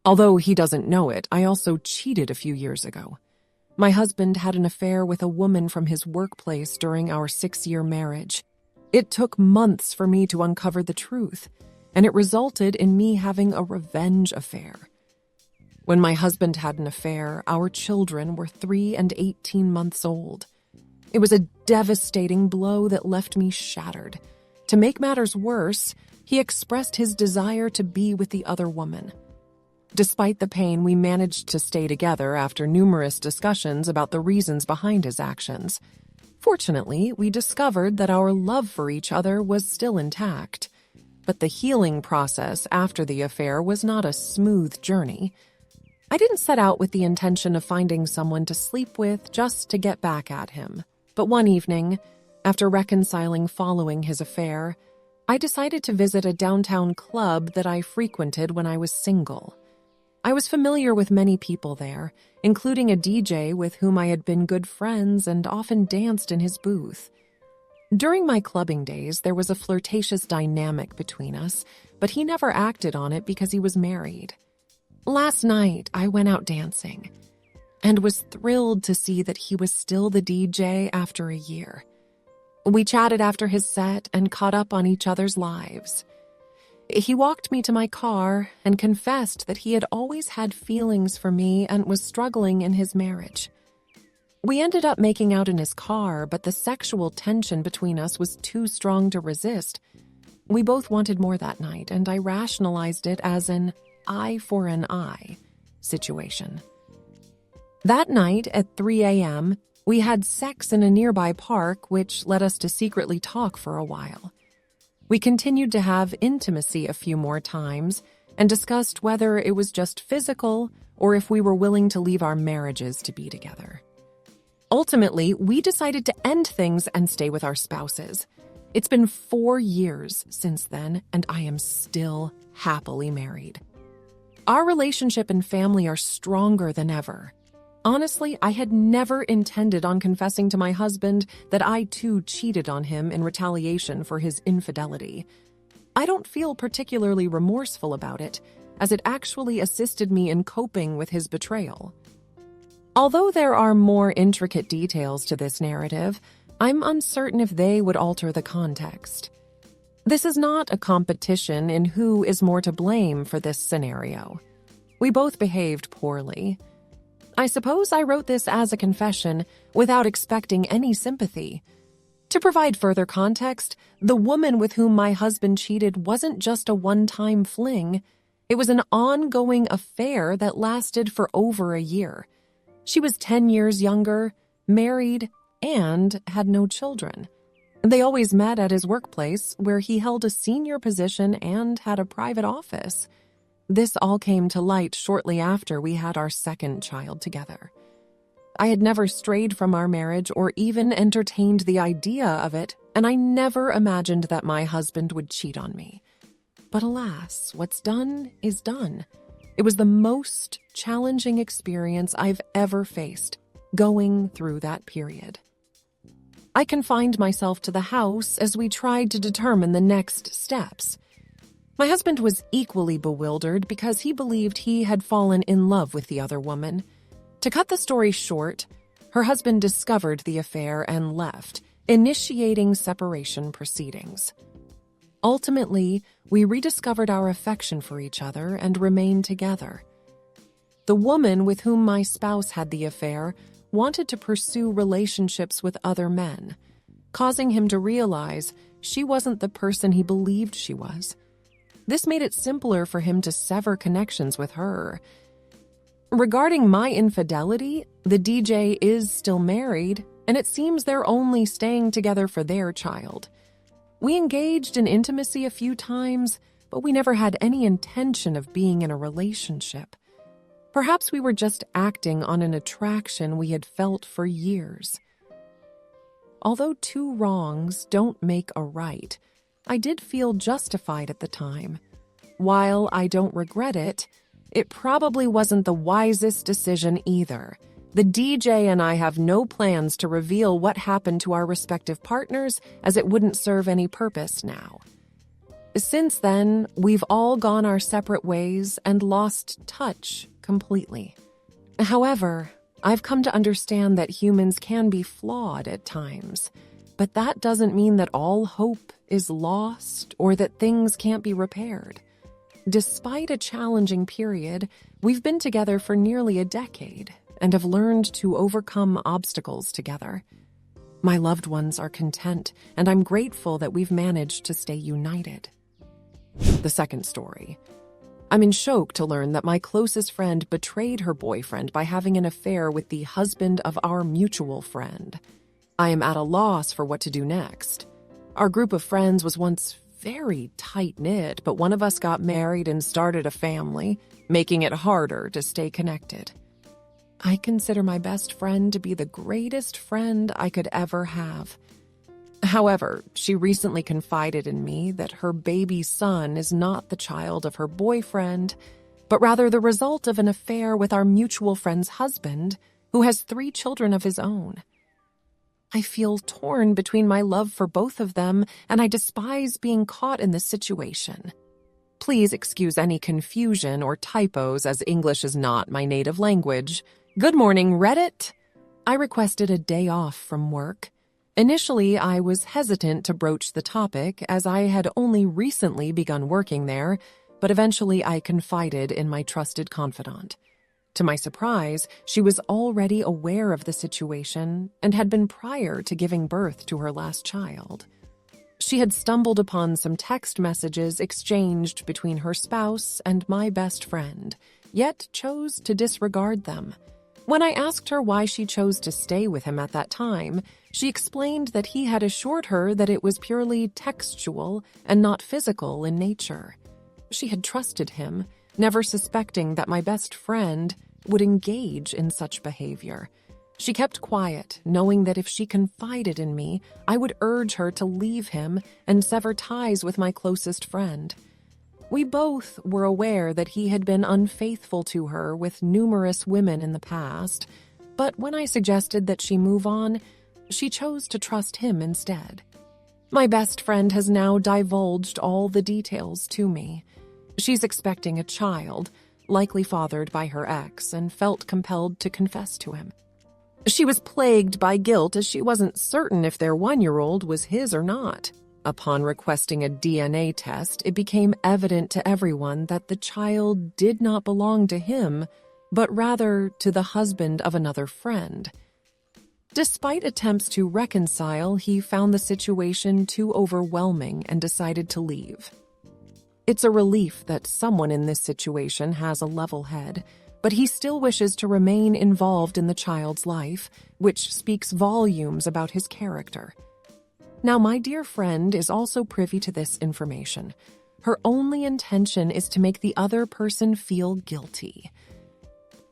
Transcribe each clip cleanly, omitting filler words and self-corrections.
Although he doesn't know it, I also cheated a few years ago. My husband had an affair with a woman from his workplace during our 6-year marriage. It took months for me to uncover the truth, and it resulted in me having a revenge affair. When my husband had an affair, our children were 3 and 18 months old. It was a devastating blow that left me shattered. To make matters worse, he expressed his desire to be with the other woman. Despite the pain, we managed to stay together after numerous discussions about the reasons behind his actions. Fortunately, we discovered that our love for each other was still intact. But the healing process after the affair was not a smooth journey. I didn't set out with the intention of finding someone to sleep with just to get back at him. But one evening, after reconciling following his affair, I decided to visit a downtown club that I frequented when I was single. I was familiar with many people there, including a DJ with whom I had been good friends and often danced in his booth. During my clubbing days, there was a flirtatious dynamic between us, but he never acted on it because he was married. Last night, I went out dancing and was thrilled to see that he was still the DJ after a year. We chatted after his set and caught up on each other's lives. He walked me to my car and confessed that he had always had feelings for me and was struggling in his marriage. We ended up making out in his car, but the sexual tension between us was too strong to resist. We both wanted more that night, and I rationalized it as an eye for an eye situation. That night at 3 a.m., we had sex in a nearby park, which led us to secretly talk for a while. We continued to have intimacy a few more times and discussed whether it was just physical or if we were willing to leave our marriages to be together. Ultimately, we decided to end things and stay with our spouses. It's been 4 years since then, and I am still happily married. Our relationship and family are stronger than ever. Honestly, I had never intended on confessing to my husband that I too cheated on him in retaliation for his infidelity. I don't feel particularly remorseful about it, as it actually assisted me in coping with his betrayal. Although there are more intricate details to this narrative, I'm uncertain if they would alter the context. This is not a competition in who is more to blame for this scenario. We both behaved poorly. I suppose I wrote this as a confession without expecting any sympathy. To provide further context, the woman with whom my husband cheated wasn't just a one-time fling. It was an ongoing affair that lasted for over a year. She was 10 years younger, married, and had no children. They always met at his workplace, where he held a senior position and had a private office. This all came to light shortly after we had our second child together. I had never strayed from our marriage or even entertained the idea of it, and I never imagined that my husband would cheat on me. But alas, what's done is done. It was the most challenging experience I've ever faced, going through that period. I confined myself to the house as we tried to determine the next steps. My husband was equally bewildered because he believed he had fallen in love with the other woman. To cut the story short, her husband discovered the affair and left, initiating separation proceedings. Ultimately, we rediscovered our affection for each other and remained together. The woman with whom my spouse had the affair wanted to pursue relationships with other men, causing him to realize she wasn't the person he believed she was. This made it simpler for him to sever connections with her. Regarding my infidelity, the DJ is still married, and it seems they're only staying together for their child. We engaged in intimacy a few times, but we never had any intention of being in a relationship. Perhaps we were just acting on an attraction we had felt for years. Although 2 wrongs don't make a right, I did feel justified at the time. While I don't regret it, it probably wasn't the wisest decision either. The DJ and I have no plans to reveal what happened to our respective partners, as it wouldn't serve any purpose now. Since then, we've all gone our separate ways and lost touch completely. However, I've come to understand that humans can be flawed at times, but that doesn't mean that all hope is lost or that things can't be repaired. Despite a challenging period, we've been together for nearly a decade and have learned to overcome obstacles together. My loved ones are content, and I'm grateful that we've managed to stay united. The second story. I'm in shock to learn that my closest friend betrayed her boyfriend by having an affair with the husband of our mutual friend. I am at a loss for what to do next. Our group of friends was once very tight-knit, but one of us got married and started a family, making it harder to stay connected. I consider my best friend to be the greatest friend I could ever have. However, she recently confided in me that her baby son is not the child of her boyfriend, but rather the result of an affair with our mutual friend's husband, who has 3 children of his own. I feel torn between my love for both of them, and I despise being caught in this situation. Please excuse any confusion or typos, as English is not my native language. Good morning, Reddit! I requested a day off from work. Initially, I was hesitant to broach the topic, as I had only recently begun working there, but eventually I confided in my trusted confidant. To my surprise, she was already aware of the situation and had been prior to giving birth to her last child. She had stumbled upon some text messages exchanged between her spouse and my best friend, yet chose to disregard them. When I asked her why she chose to stay with him at that time, she explained that he had assured her that it was purely textual and not physical in nature. She had trusted him, never suspecting that my best friend would engage in such behavior. She kept quiet, knowing that if she confided in me, I would urge her to leave him and sever ties with my closest friend. We both were aware that he had been unfaithful to her with numerous women in the past, but when I suggested that she move on, she chose to trust him instead. My best friend has now divulged all the details to me. She's expecting a child, likely fathered by her ex, and felt compelled to confess to him. She was plagued by guilt as she wasn't certain if their 1-year-old was his or not. Upon requesting a DNA test, it became evident to everyone that the child did not belong to him, but rather to the husband of another friend. Despite attempts to reconcile, he found the situation too overwhelming and decided to leave. It's a relief that someone in this situation has a level head, but he still wishes to remain involved in the child's life, which speaks volumes about his character. Now, my dear friend is also privy to this information. Her only intention is to make the other person feel guilty.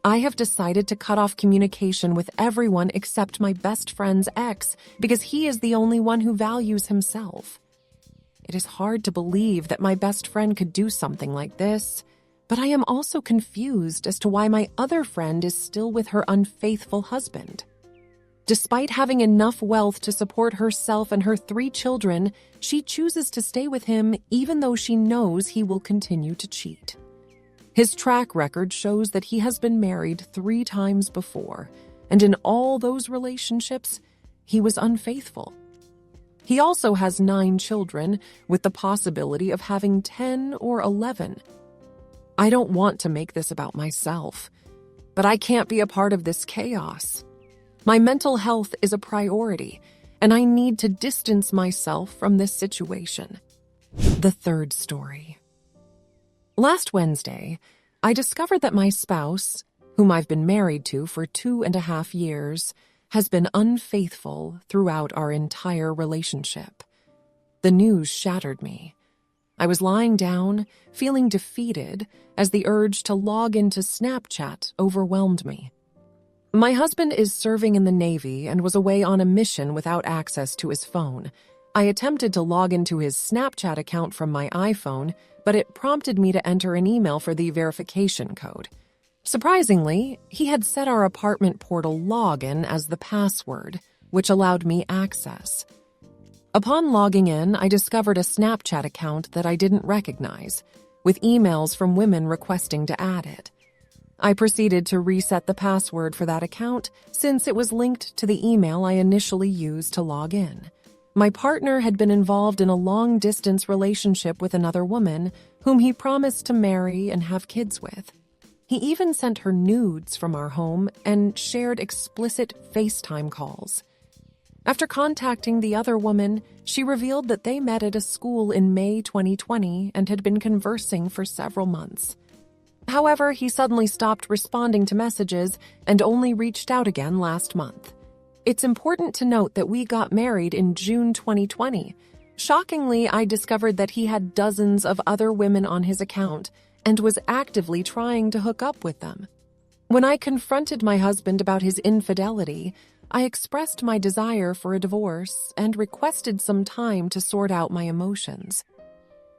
I have decided to cut off communication with everyone except my best friend's ex because he is the only one who values himself. It is hard to believe that my best friend could do something like this, but I am also confused as to why my other friend is still with her unfaithful husband. Despite having enough wealth to support herself and her 3 children, she chooses to stay with him even though she knows he will continue to cheat. His track record shows that he has been married 3 times before, and in all those relationships, he was unfaithful. He also has 9 children, with the possibility of having 10 or 11. I don't want to make this about myself, but I can't be a part of this chaos. My mental health is a priority, and I need to distance myself from this situation. The third story. Last Wednesday, I discovered that my spouse, whom I've been married to for 2.5 years, has been unfaithful throughout our entire relationship. The news shattered me. I was lying down, feeling defeated, as the urge to log into Snapchat overwhelmed me. My husband is serving in the Navy and was away on a mission without access to his phone. I attempted to log into his Snapchat account from my iPhone, but it prompted me to enter an email for the verification code. Surprisingly, he had set our apartment portal login as the password, which allowed me access. Upon logging in, I discovered a Snapchat account that I didn't recognize, with emails from women requesting to add it. I proceeded to reset the password for that account since it was linked to the email I initially used to log in. My partner had been involved in a long-distance relationship with another woman whom he promised to marry and have kids with. He even sent her nudes from our home and shared explicit FaceTime calls. After contacting the other woman, she revealed that they met at a school in May 2020 and had been conversing for several months. However, he suddenly stopped responding to messages and only reached out again last month. It's important to note that we got married in June 2020. Shockingly, I discovered that he had dozens of other women on his account and was actively trying to hook up with them. When I confronted my husband about his infidelity, I expressed my desire for a divorce and requested some time to sort out my emotions.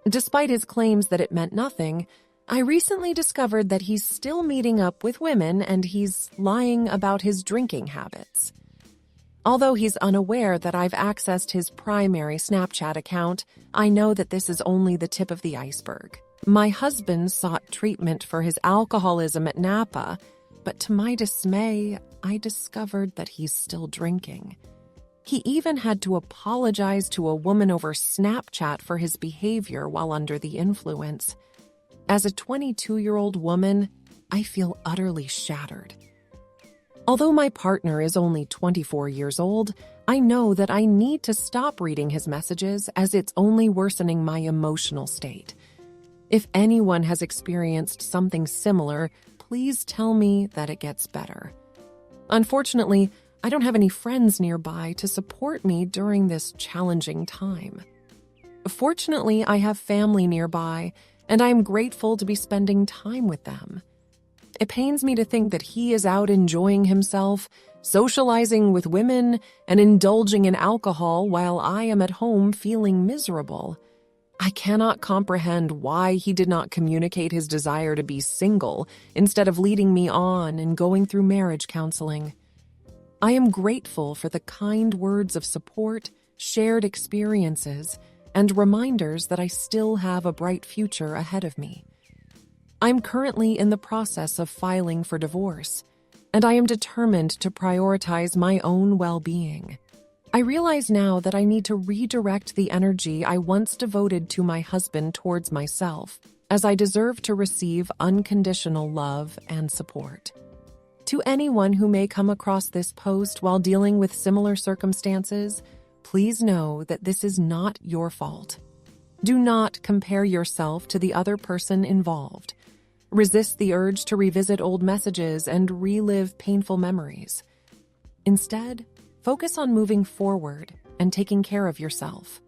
Despite his claims that it meant nothing, I recently discovered that he's still meeting up with women and he's lying about his drinking habits. Although he's unaware that I've accessed his primary Snapchat account, I know that this is only the tip of the iceberg. My husband sought treatment for his alcoholism at Napa, but to my dismay, I discovered that he's still drinking. He even had to apologize to a woman over Snapchat for his behavior while under the influence. As a 22-year-old woman, I feel utterly shattered. Although my partner is only 24 years old, I know that I need to stop reading his messages as it's only worsening my emotional state. If anyone has experienced something similar, please tell me that it gets better. Unfortunately, I don't have any friends nearby to support me during this challenging time. Fortunately, I have family nearby, and I am grateful to be spending time with them. It pains me to think that he is out enjoying himself, socializing with women, and indulging in alcohol while I am at home feeling miserable. I cannot comprehend why he did not communicate his desire to be single instead of leading me on and going through marriage counseling. I am grateful for the kind words of support, shared experiences, and reminders that I still have a bright future ahead of me. I'm currently in the process of filing for divorce, and I am determined to prioritize my own well-being. I realize now that I need to redirect the energy I once devoted to my husband towards myself, as I deserve to receive unconditional love and support. To anyone who may come across this post while dealing with similar circumstances, please know that this is not your fault. Do not compare yourself to the other person involved. Resist the urge to revisit old messages and relive painful memories. Instead, focus on moving forward and taking care of yourself.